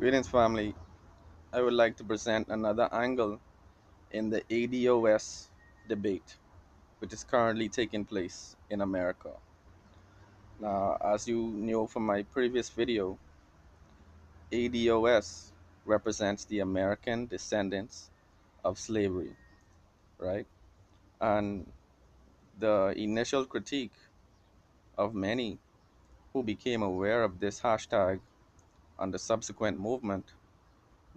Greetings, family. I would like to present another angle in the ADOS debate, which is currently taking place in America. Now, as you know from my previous video, ADOS represents the American descendants of slavery, right? And the initial critique of many who became aware of this hashtag and the subsequent movement,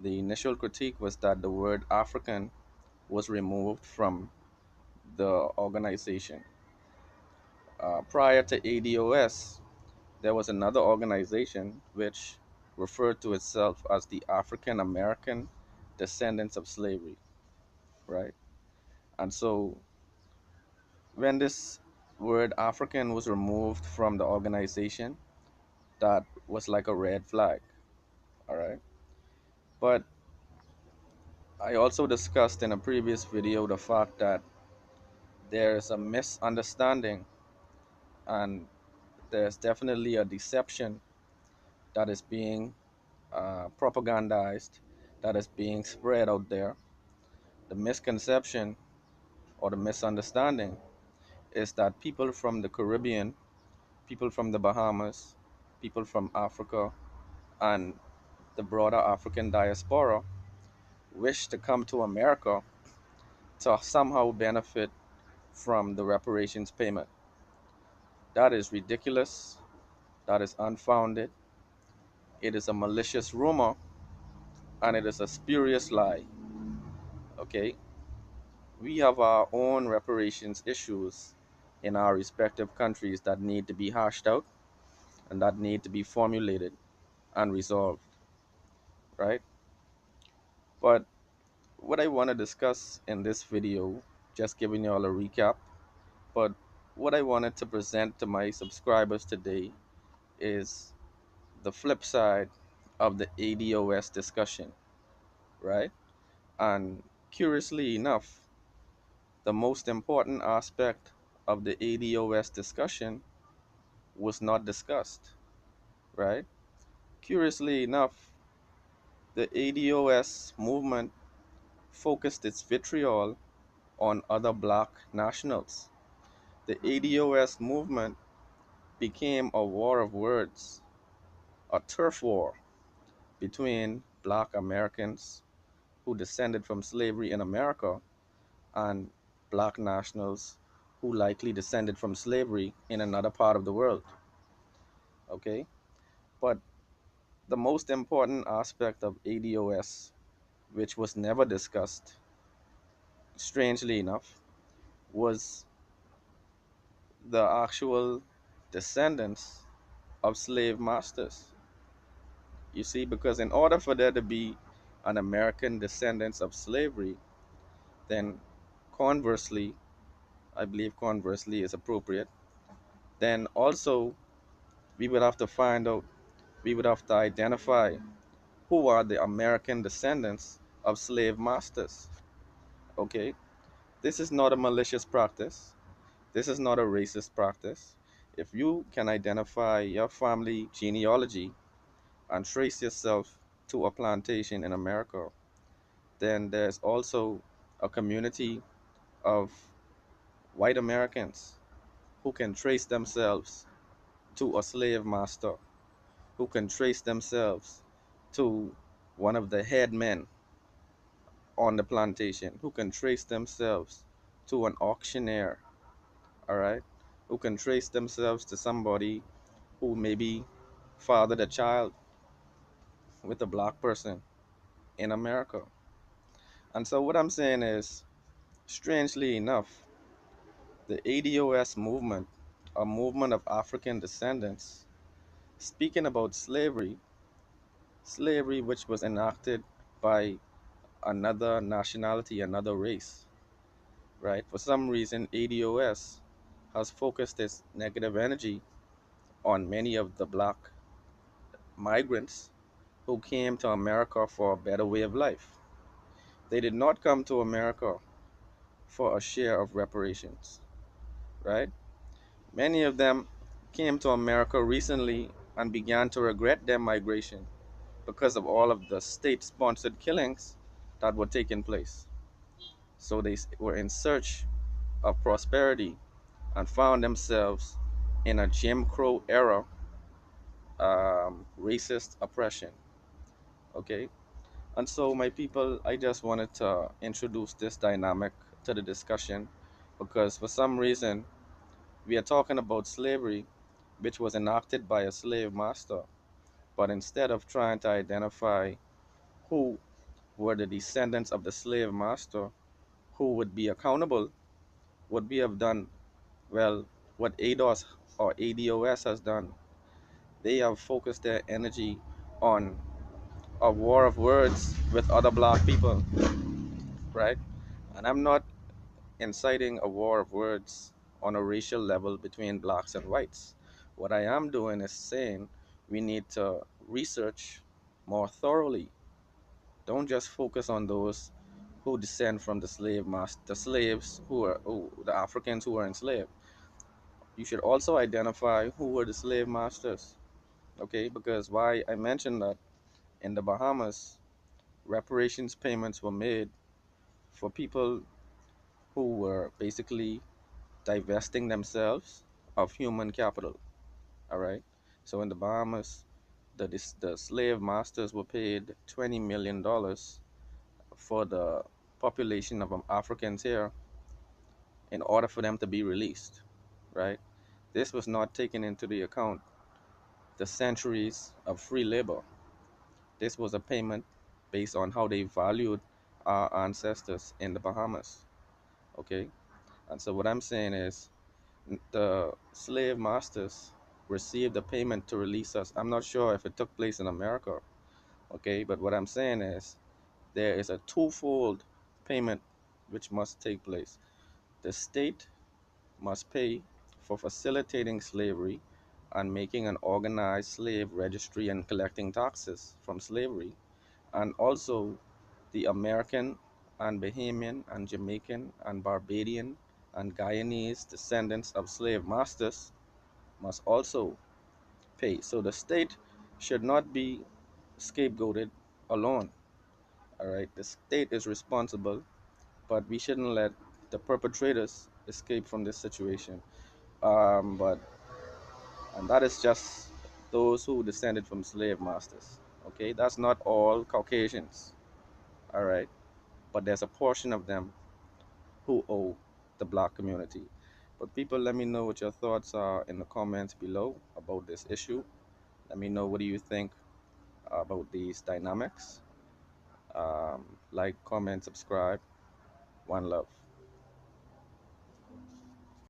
the initial critique was that the word African was removed from the organization. Prior to ADOS, there was another organization which referred to itself as the African American Descendants of Slavery, right? And so when this word African was removed from the organization, that was like a red flag, all right? But I also discussed in a previous video the fact that there is a misunderstanding and there's definitely a deception that is being propagandized, that is being spread out there. The misconception or the misunderstanding is that people from the Caribbean, people from the Bahamas, people from Africa, and the broader African diaspora wish to come to America to somehow benefit from the reparations payment. That is ridiculous. That is unfounded. It is a malicious rumor and it is a spurious lie. Okay? We have our own reparations issues in our respective countries that need to be hashed out and that need to be formulated and resolved, right? But what I want to discuss in this video, just giving you all a recap, but what I wanted to present to my subscribers today is the flip side of the ADOS discussion, right? And curiously enough, the most important aspect of the ADOS discussion was not discussed, right? Curiously enough, the ADOS movement focused its vitriol on other black nationals. The ADOS movement became a war of words, a turf war between black Americans who descended from slavery in America and black nationals who likely descended from slavery in another part of the world. Okay? But the most important aspect of ADOS, which was never discussed, strangely enough, was the actual descendants of slave masters. You see, because in order for there to be an American descendants of slavery, then conversely, I believe conversely is appropriate, then also we would have to find out, we would have to identify who are the American descendants of slave masters. Okay? This is not a malicious practice. This is not a racist practice. If you can identify your family genealogy and trace yourself to a plantation in America, then there's also a community of white Americans who can trace themselves to a slave master, who can trace themselves to one of the head men on the plantation, who can trace themselves to an auctioneer, all right, who can trace themselves to somebody who maybe fathered a child with a black person in America. And so what I'm saying is, strangely enough, the ADOS movement, a movement of African descendants, speaking about slavery, slavery which was enacted by another nationality, another race, right? For some reason, ADOS has focused its negative energy on many of the black migrants who came to America for a better way of life. They did not come to America for a share of reparations, right? Many of them came to America recently and began to regret their migration because of all of the state-sponsored killings that were taking place. So they were in search of prosperity and found themselves in a Jim Crow era racist oppression. Okay, and so my people, I just wanted to introduce this dynamic to the discussion because for some reason we are talking about slavery, which was enacted by a slave master. But instead of trying to identify who were the descendants of the slave master who would be accountable, what we have done, well, what ADOS or ADOS has done, they have focused their energy on a war of words with other black people, right? And I'm not inciting a war of words on a racial level between blacks and whites. What I am doing is saying we need to research more thoroughly. Don't just focus on those who descend from the the slaves the Africans who were enslaved. You should also identify who were the slave masters. Okay, because why I mentioned that in the Bahamas, reparations payments were made for people who were basically divesting themselves of human capital. All right. So in the Bahamas, the slave masters were paid $20 million for the population of Africans here in order for them to be released. Right. This was not taken into the account the centuries of free labor. This was a payment based on how they valued our ancestors in the Bahamas. Okay. And so what I'm saying is the slave masters received a payment to release us. I'm not sure if it took place in America, okay, but what I'm saying is there is a twofold payment which must take place. The state must pay for facilitating slavery and making an organized slave registry and collecting taxes from slavery, and also the American and Bahamian and Jamaican and Barbadian and Guyanese descendants of slave masters must also pay. So the state should not be scapegoated alone. All right, the state is responsible, but we shouldn't let the perpetrators escape from this situation. But and that is just those who descended from slave masters. Okay, that's not all Caucasians. All right, but there's a portion of them who owe the black community. But people, let me know what your thoughts are in the comments below about this issue. Let me know what do you think about these dynamics. Like, comment, subscribe. One love.